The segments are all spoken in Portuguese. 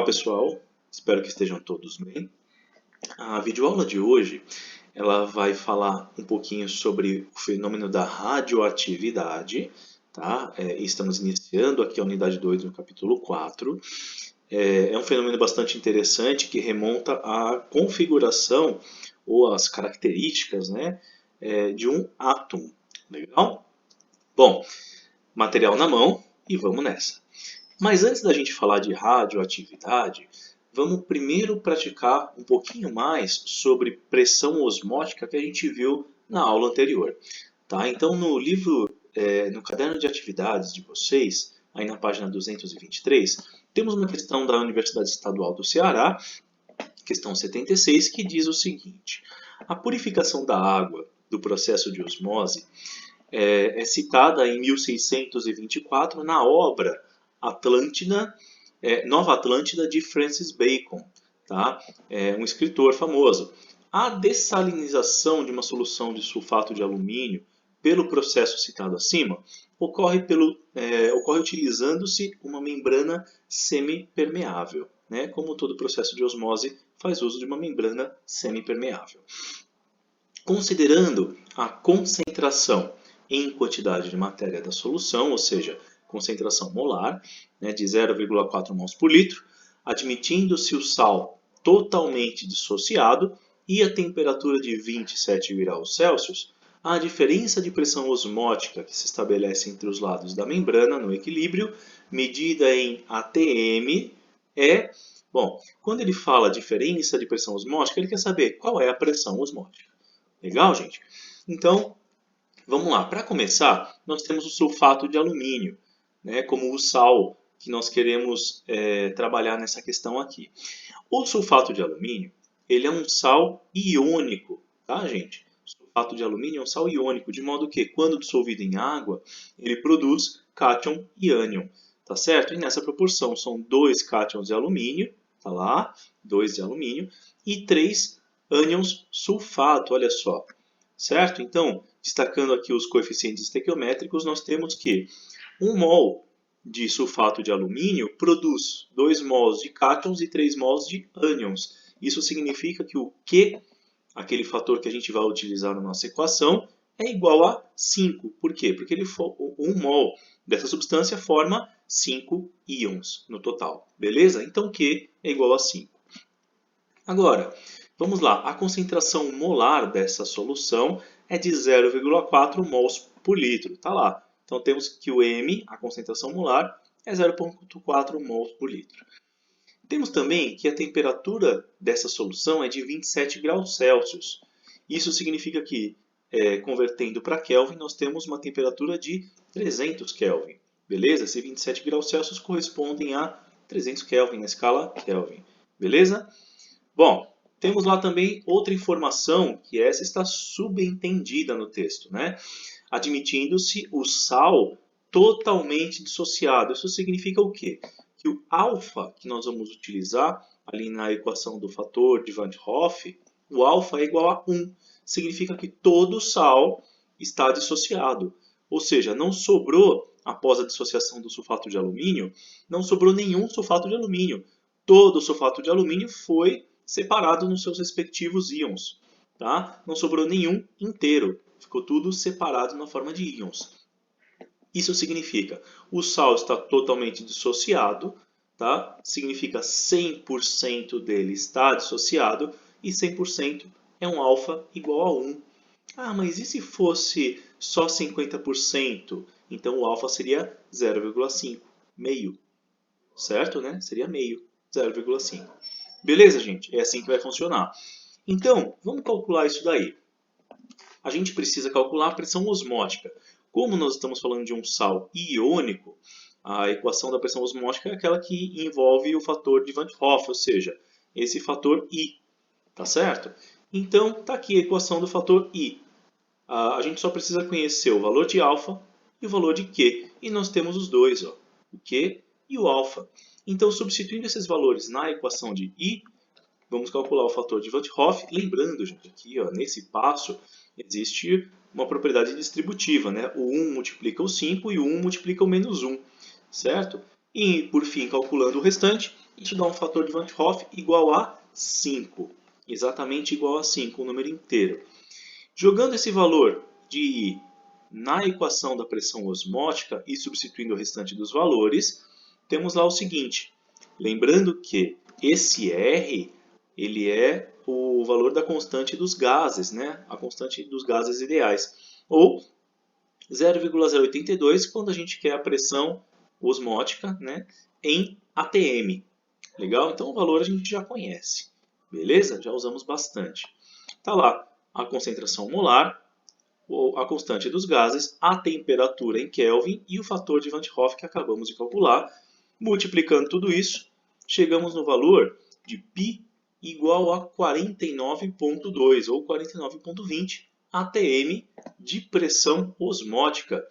Olá pessoal, espero que estejam todos bem. A videoaula de hoje ela vai falar um pouquinho sobre o fenômeno da radioatividade, tá? Estamos iniciando aqui a unidade 2 no capítulo 4. É um fenômeno bastante interessante que remonta à configuração ou às características, né, de um átomo. Legal? Bom, material na mão e vamos nessa. Mas antes da gente falar de radioatividade, vamos primeiro praticar um pouquinho mais sobre pressão osmótica que a gente viu na aula anterior. Tá? Então, no livro, no caderno de atividades de vocês, aí na página 223, temos uma questão da Universidade Estadual do Ceará, questão 76, que diz o seguinte: a purificação da água do processo de osmose é citada em 1624 na obra Nova Atlântida de Francis Bacon, tá? Um escritor famoso. A dessalinização de uma solução de sulfato de alumínio pelo processo citado acima ocorre utilizando-se uma membrana semipermeável, né? Como todo processo de osmose faz uso de uma membrana semipermeável. Considerando a concentração em quantidade de matéria da solução, ou seja, concentração molar, né, de 0,4 mols por litro, admitindo-se o sal totalmente dissociado e a temperatura de 27 graus Celsius, a diferença de pressão osmótica que se estabelece entre os lados da membrana no equilíbrio, medida em atm, Bom, quando ele fala diferença de pressão osmótica, ele quer saber qual é a pressão osmótica. Legal, gente? Então, vamos lá. Para começar, nós temos o sulfato de alumínio, né, como o sal que nós queremos trabalhar nessa questão aqui. O sulfato de alumínio, ele é um sal iônico, tá, gente? O sulfato de alumínio é um sal iônico, de modo que, quando dissolvido em água, ele produz cátion e ânion, tá certo? E nessa proporção são 2 cátions de alumínio, tá lá, 2 de alumínio, e 3 ânions sulfato, olha só, certo? Então, destacando aqui os coeficientes estequiométricos, nós temos que 1 mol de sulfato de alumínio produz 2 mols de cátions e 3 mols de ânions. Isso significa que o Q, aquele fator que a gente vai utilizar na nossa equação, é igual a 5. Por quê? Porque 1 mol dessa substância forma 5 íons no total. Beleza? Então Q é igual a 5. Agora, vamos lá. A concentração molar dessa solução é de 0,4 mols por litro. Tá lá. Então temos que o M, a concentração molar, é 0,4 mols por litro. Temos também que a temperatura dessa solução é de 27 graus Celsius. Isso significa que, convertendo para Kelvin, nós temos uma temperatura de 300 Kelvin. Beleza? Esses 27 graus Celsius correspondem a 300 Kelvin na escala Kelvin. Beleza? Bom, temos lá também outra informação, que essa está subentendida no texto, né? Admitindo-se o sal totalmente dissociado. Isso significa o quê? Que o alfa que nós vamos utilizar ali na equação do fator de Van 't Hoff, o alfa é igual a 1. Significa que todo sal está dissociado. Ou seja, não sobrou, após a dissociação do sulfato de alumínio, não sobrou nenhum sulfato de alumínio. Todo o sulfato de alumínio foi separado nos seus respectivos íons. Tá? Não sobrou nenhum inteiro. Ficou tudo separado na forma de íons. Isso significa o sal está totalmente dissociado, tá? Significa 100% dele está dissociado e 100% é um alfa igual a 1. Ah, mas e se fosse só 50%? Então o alfa seria 0,5, meio, certo? Né? Seria meio, 0,5. Beleza, gente? É assim que vai funcionar. Então, vamos calcular isso daí. A gente precisa calcular a pressão osmótica. Como nós estamos falando de um sal iônico, a equação da pressão osmótica é aquela que envolve o fator de Van 't Hoff, ou seja, esse fator I. Tá certo? Então, está aqui a equação do fator I. A gente só precisa conhecer o valor de alfa e o valor de Q. E nós temos os dois, ó, o Q e o alfa. Então, substituindo esses valores na equação de I, vamos calcular o fator de Van 't Hoff. Lembrando, gente, aqui ó, nesse passo existe uma propriedade distributiva, né? O 1 multiplica o 5 e o 1 multiplica o menos 1, certo? E, por fim, calculando o restante, Isso dá um fator de Van 't Hoff igual a 5. Exatamente igual a 5, um número inteiro. Jogando esse valor de I na equação da pressão osmótica e substituindo o restante dos valores, temos lá o seguinte. Lembrando que esse R ele é o valor da constante dos gases, né? A constante dos gases ideais. Ou 0,082 quando a gente quer a pressão osmótica, né, em atm. Legal? Então o valor a gente já conhece. Beleza? Já usamos bastante. Está lá a concentração molar, a constante dos gases, a temperatura em Kelvin e o fator de Van 't Hoff que acabamos de calcular. Multiplicando tudo isso, chegamos no valor de π igual a 49,2 ou 49,20 atm de pressão osmótica.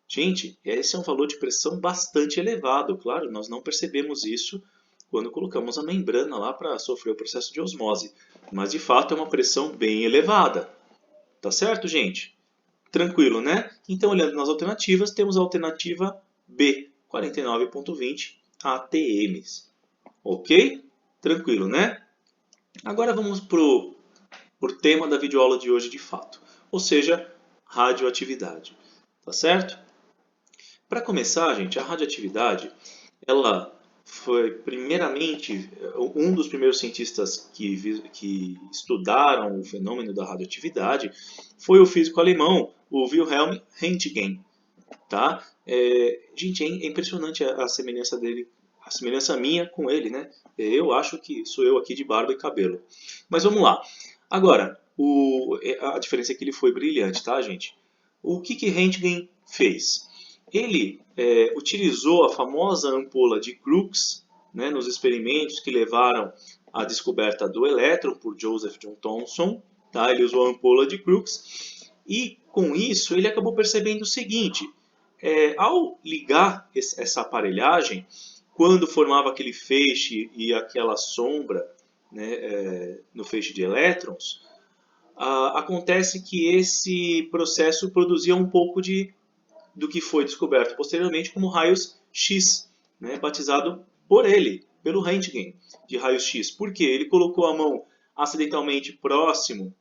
Gente, esse é um valor de pressão bastante elevado. Claro, nós não percebemos isso quando colocamos a membrana lá para sofrer o processo de osmose. Mas, de fato, é uma pressão bem elevada. Tá certo, gente? Tranquilo, né? Então, olhando nas alternativas, temos a alternativa B, 49,20 atm. Ok? Tranquilo, né? Agora vamos para o tema da videoaula de hoje de fato, ou seja, radioatividade. Tá certo? Para começar, gente, a radioatividade, ela foi primeiramente, um dos primeiros cientistas que estudaram o fenômeno da radioatividade foi o físico alemão, o Wilhelm Röntgen. Tá? Gente, é impressionante a semelhança dele, a semelhança minha com ele, né? Eu acho que sou eu aqui de barba e cabelo. Mas vamos lá. Agora, a diferença é que ele foi brilhante, tá, gente? O que Röntgen fez? Ele utilizou a famosa ampola de Crookes, né, nos experimentos que levaram à descoberta do elétron por Joseph John Thomson. Tá? Ele usou a ampola de Crookes e, com isso, ele acabou percebendo o seguinte. Ao ligar essa aparelhagem, quando formava aquele feixe e aquela sombra, né, no feixe de elétrons, acontece que esse processo produzia um pouco do que foi descoberto posteriormente como raios X, né, batizado por ele, pelo Röntgen, de raios X. Por quê? Ele colocou a mão acidentalmente próximo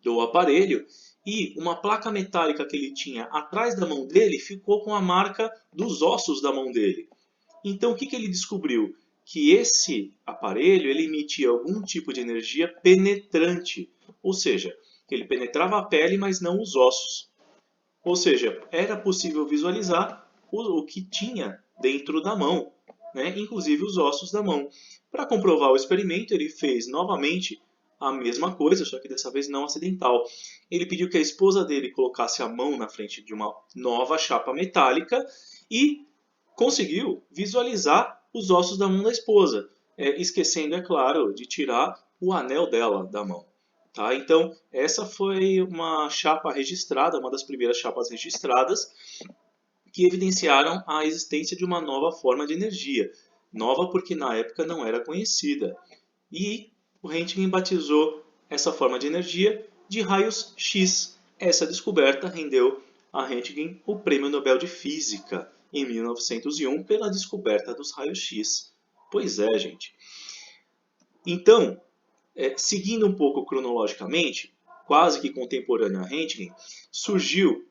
do aparelho e uma placa metálica que ele tinha atrás da mão dele ficou com a marca dos ossos da mão dele. Então o que ele descobriu? Que esse aparelho ele emitia algum tipo de energia penetrante, ou seja, que ele penetrava a pele, mas não os ossos. Ou seja, era possível visualizar o que tinha dentro da mão, né? Inclusive os ossos da mão. Para comprovar o experimento, ele fez novamente a mesma coisa, só que dessa vez não acidental. Ele pediu que a esposa dele colocasse a mão na frente de uma nova chapa metálica e conseguiu visualizar os ossos da mão da esposa, esquecendo, é claro, de tirar o anel dela da mão. Tá? Então, essa foi uma chapa registrada, uma das primeiras chapas registradas, que evidenciaram a existência de uma nova forma de energia. Nova porque na época não era conhecida. E o Röntgen batizou essa forma de energia de raios X. Essa descoberta rendeu a Röntgen o Prêmio Nobel de Física em 1901 pela descoberta dos raios X. Pois é, gente. Então, seguindo um pouco cronologicamente, quase que contemporâneo a Röntgen, surgiu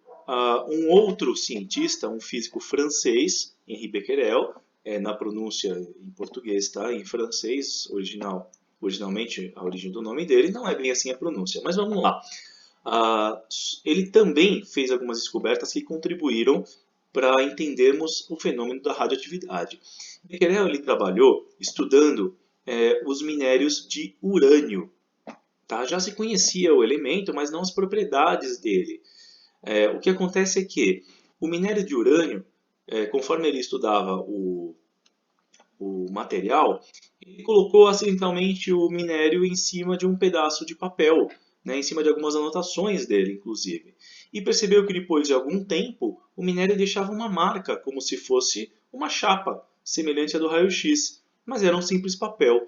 um outro cientista, um físico francês, Henri Becquerel, na pronúncia em português, tá? Em francês, originalmente a origem do nome dele, não é bem assim a pronúncia, mas vamos lá. Ele também fez algumas descobertas que contribuíram para entendermos o fenômeno da radioatividade. Becquerel ele trabalhou estudando os minérios de urânio. Tá? Já se conhecia o elemento, mas não as propriedades dele. O que acontece é que o minério de urânio, conforme ele estudava o material, ele colocou acidentalmente o minério em cima de um pedaço de papel, né, em cima de algumas anotações dele, inclusive. E percebeu que depois de algum tempo, o minério deixava uma marca, como se fosse uma chapa, semelhante à do raio-x, mas era um simples papel.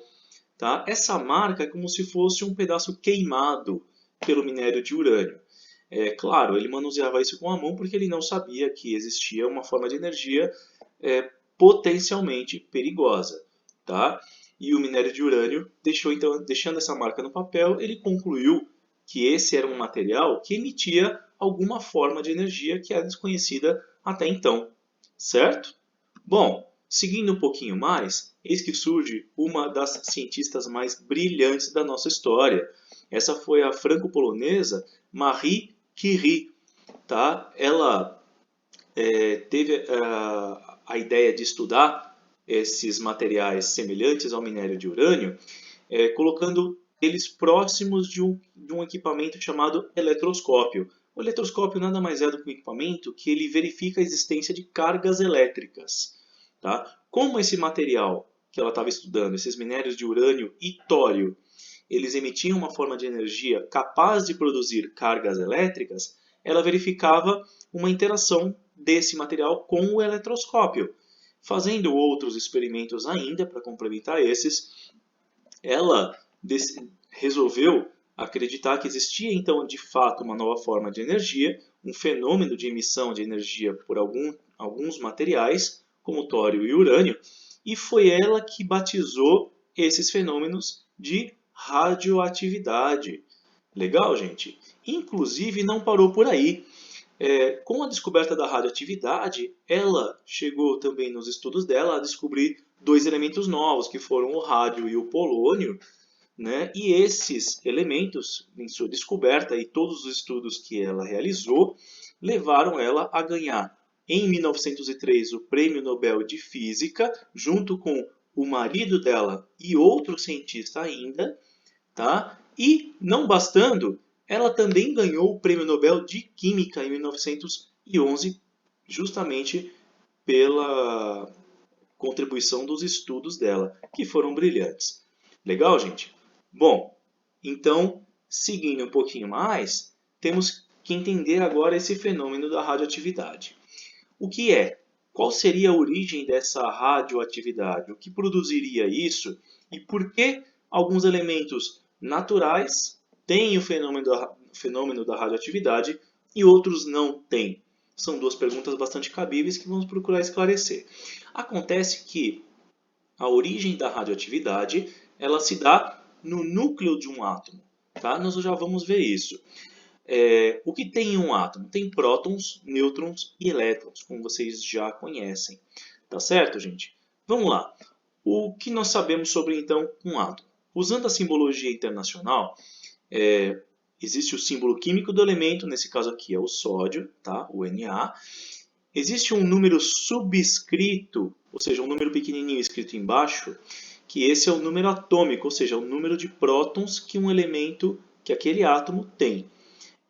Tá? Essa marca é como se fosse um pedaço queimado pelo minério de urânio. Claro, ele manuseava isso com a mão porque ele não sabia que existia uma forma de energia potencialmente perigosa. tá? E o minério de urânio deixando essa marca no papel, ele concluiu que esse era um material que emitia alguma forma de energia que era desconhecida até então, certo? Bom, seguindo um pouquinho mais, eis que surge uma das cientistas mais brilhantes da nossa história. Essa foi a franco-polonesa Marie Curie, tá? Ela teve a ideia de estudar esses materiais semelhantes ao minério de urânio, colocando eles próximos de um equipamento chamado eletroscópio. O eletroscópio nada mais é do que um equipamento que ele verifica a existência de cargas elétricas. Tá? Como esse material que ela estava estudando, esses minérios de urânio e tório, eles emitiam uma forma de energia capaz de produzir cargas elétricas, ela verificava uma interação desse material com o eletroscópio. Fazendo outros experimentos ainda para complementar esses, ela resolveu acreditar que existia então de fato uma nova forma de energia, um fenômeno de emissão de energia por alguns materiais, como tório e urânio, e foi ela que batizou esses fenômenos de radioatividade. Legal, gente? Inclusive, não parou por aí. Com a descoberta da radioatividade, ela chegou também nos estudos dela a descobrir dois elementos novos, que foram o rádio e o polônio, né? E esses elementos, em sua descoberta e todos os estudos que ela realizou, levaram ela a ganhar, em 1903, o Prêmio Nobel de Física, junto com o marido dela e outro cientista ainda, tá? E, não bastando, ela também ganhou o Prêmio Nobel de Química em 1911, justamente pela contribuição dos estudos dela, que foram brilhantes. Legal, gente? Bom, então, seguindo um pouquinho mais, temos que entender agora esse fenômeno da radioatividade. O que é? Qual seria a origem dessa radioatividade? O que produziria isso? E por que alguns elementos naturais têm o fenômeno da radioatividade e outros não têm? São duas perguntas bastante cabíveis que vamos procurar esclarecer. Acontece que a origem da radioatividade ela se dá no núcleo de um átomo. Tá? Nós já vamos ver isso. O que tem em um átomo? Tem prótons, nêutrons e elétrons, como vocês já conhecem. Tá certo, gente? Vamos lá. O que nós sabemos sobre, então, um átomo? Usando a simbologia internacional, existe o símbolo químico do elemento, nesse caso aqui é o sódio, tá? O Na. Existe um número subscrito, ou seja, um número pequenininho escrito embaixo, que esse é o número atômico, ou seja, o número de prótons que um elemento, que aquele átomo tem.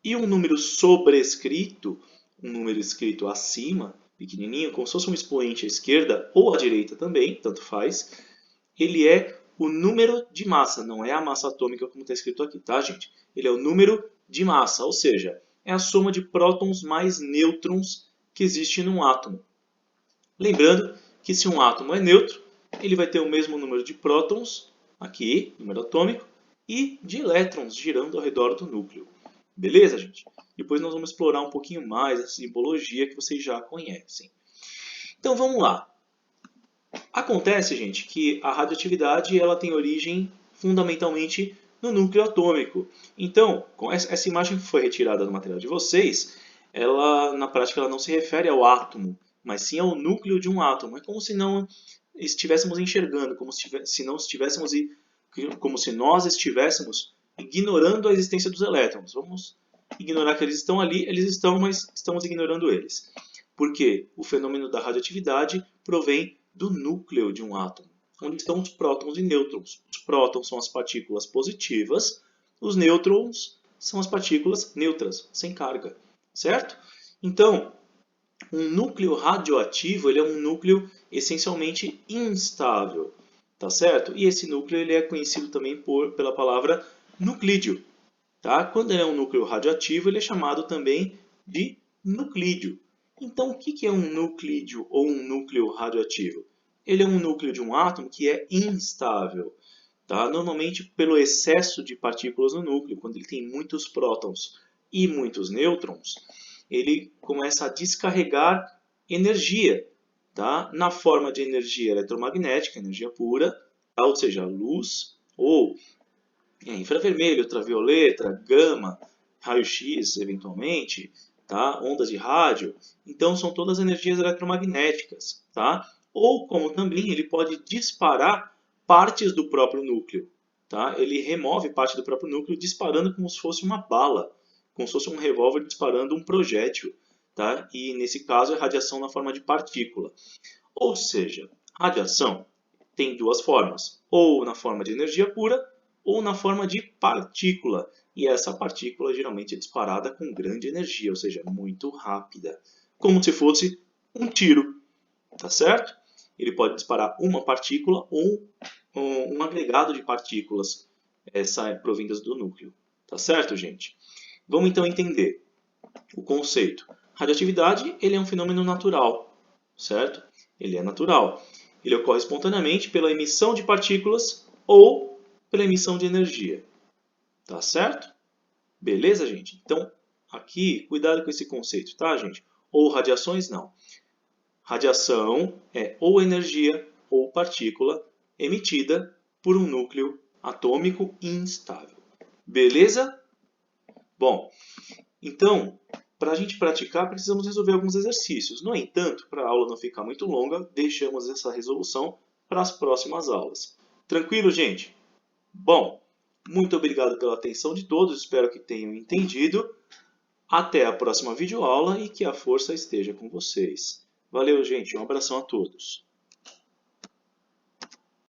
E um número sobrescrito, um número escrito acima, pequenininho, como se fosse um expoente à esquerda ou à direita também, tanto faz, ele é o número de massa, não é a massa atômica como está escrito aqui, tá, gente? Ele é o número de massa, ou seja, é a soma de prótons mais nêutrons que existe num átomo. Lembrando que se um átomo é neutro, ele vai ter o mesmo número de prótons, aqui, número atômico, e de elétrons girando ao redor do núcleo. Beleza, gente? Depois nós vamos explorar um pouquinho mais essa simbologia que vocês já conhecem. Então vamos lá. Acontece, gente, que a radioatividade ela tem origem fundamentalmente no núcleo atômico. Então, essa imagem que foi retirada do material de vocês, ela na prática ela não se refere ao átomo, mas sim ao núcleo de um átomo. É como se não estivéssemos enxergando, como se nós estivéssemos ignorando a existência dos elétrons. Vamos ignorar que eles estão ali, eles estão, mas estamos ignorando eles. Porque o fenômeno da radioatividade provém do núcleo de um átomo, onde estão os prótons e nêutrons. Os prótons são as partículas positivas, os nêutrons são as partículas neutras, sem carga, certo? Então, um núcleo radioativo ele é um núcleo essencialmente instável, tá certo? E esse núcleo ele é conhecido também pela palavra nuclídeo. Tá? Quando ele é um núcleo radioativo, ele é chamado também de nuclídeo. Então, o que é um nuclídeo ou um núcleo radioativo? Ele é um núcleo de um átomo que é instável. Tá? Normalmente, pelo excesso de partículas no núcleo, quando ele tem muitos prótons e muitos nêutrons, ele começa a descarregar energia, tá? Na forma de energia eletromagnética, energia pura, tá? Ou seja, luz ou infravermelho, ultravioleta, gama, raio-x, eventualmente, tá? Ondas de rádio. Então, são todas energias eletromagnéticas, tá? Ou, como também, ele pode disparar partes do próprio núcleo, tá? Ele remove parte do próprio núcleo disparando como se fosse uma bala, como se fosse um revólver disparando um projétil, tá? E, nesse caso, é radiação na forma de partícula. Ou seja, radiação tem duas formas, ou na forma de energia pura, ou na forma de partícula. E essa partícula geralmente é disparada com grande energia, ou seja, muito rápida. Como se fosse um tiro, tá certo? Ele pode disparar uma partícula ou um agregado de partículas provindas do núcleo. Tá certo, gente? Vamos então entender o conceito. Radioatividade, ele é um fenômeno natural, certo? Ele é natural. Ele ocorre espontaneamente pela emissão de partículas ou pela emissão de energia. Tá certo? Beleza, gente? Então, aqui, cuidado com esse conceito, tá, gente? Ou radiações, não. Radiação é ou energia ou partícula emitida por um núcleo atômico instável. Beleza? Bom, então, para a gente praticar, precisamos resolver alguns exercícios. No entanto, para a aula não ficar muito longa, deixamos essa resolução para as próximas aulas. Tranquilo, gente? Bom, muito obrigado pela atenção de todos, espero que tenham entendido. Até a próxima videoaula e que a força esteja com vocês. Valeu, gente, um abração a todos.